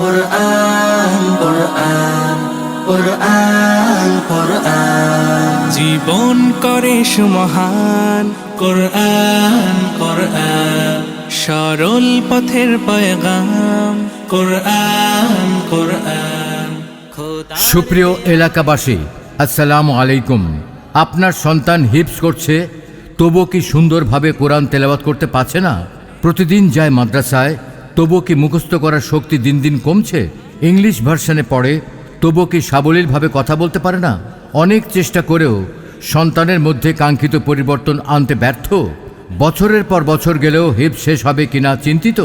কুরআন কুরআন কুরআন কুরআন জীবন করে সুমহান কুরআন কুরআন সরল পথের পয়গাম কুরআন কুরআন খোদা সুপ্রিয় এলাকাবাসী, আসসালামু আলাইকুম। আপনার সন্তান হিফজ করছে, তবু কি সুন্দরভাবে কোরআন তেলাওয়াত করতে পারছে না? প্রতিদিন যায় মাদ্রাসায়, তবু কি মুখস্থ করার শক্তি দিন দিন কমছে? ইংলিশ ভার্সনে পড়ে, তবু কি সাবলীলভাবে কথা বলতে পারে না? অনেক চেষ্টা করেও সন্তানের মধ্যে কাঙ্ক্ষিত পরিবর্তন আনতে ব্যর্থ। বছরের পর বছর গেলেও হিফজ শেষ হবে কিনা চিন্তিত।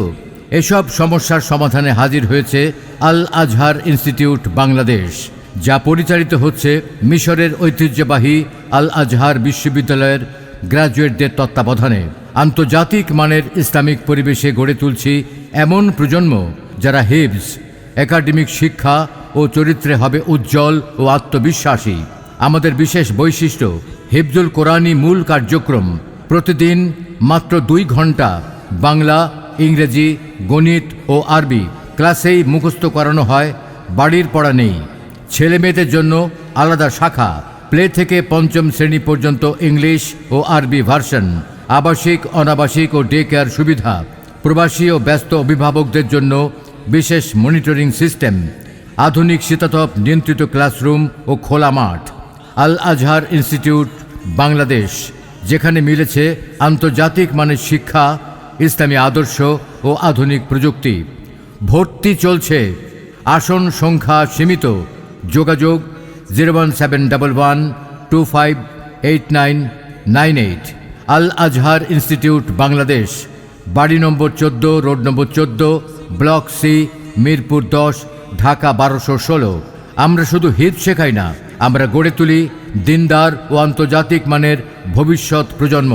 এসব সমস্যার সমাধানে হাজির হয়েছে আল আজহার ইনস্টিটিউট বাংলাদেশ, যা পরিচালিত হচ্ছে মিশরের ঐতিহ্যবাহী আল আজহার বিশ্ববিদ্যালয়ের গ্র্যাজুয়েটদের তত্ত্বাবধানে। আন্তর্জাতিক মানের ইসলামিক পরিবেশে গড়ে তুলছি এমন প্রজন্ম যারা হিফজ, একাডেমিক শিক্ষা ও চরিত্রে হবে উজ্জ্বল ও আত্মবিশ্বাসী। আমাদের বিশেষ বৈশিষ্ট্য হিফজুল কোরআনী মূল কার্যক্রম প্রতিদিন মাত্র 2 ঘন্টা বাংলা, ইংরেজি, গণিত ও আরবি ক্লাসেই মুখস্থ করানো হয়, বাড়ির পড়া নেই। ছেলে মেয়েদের জন্য আলাদা শাখা, প্লে থেকে 5ম শ্রেণী পর্যন্ত ইংলিশ ও আরবি ভার্সন, আবাসিক, অনাবাসিক ও ডে কেয়ার সুবিধা, প্রবাসী ও ব্যস্ত অভিভাবকদের জন্য বিশেষ মনিটরিং সিস্টেম, আধুনিক শীতাতপ নিয়ন্ত্রিত ক্লাসরুম ও খোলা মাঠ। আল আজহার ইনস্টিটিউট বাংলাদেশ, যেখানে মিলেছে আন্তর্জাতিক মানের শিক্ষা, ইসলামী আদর্শ ও আধুনিক প্রযুক্তি। ভর্তি চলছে, আসন সংখ্যা সীমিত। যোগাযোগ 01711258998। আল আজহার ইনস্টিটিউট বাংলাদেশ, বাড়ি নম্বর 14, road number 14, block C, Mirpur 10, Dhaka 1216। আমরা শুধু হিফজ শেখাই না, আমরা গড়ে তুলি দিনদার ও আন্তর্জাতিক মানের ভবিষ্যৎ প্রজন্ম।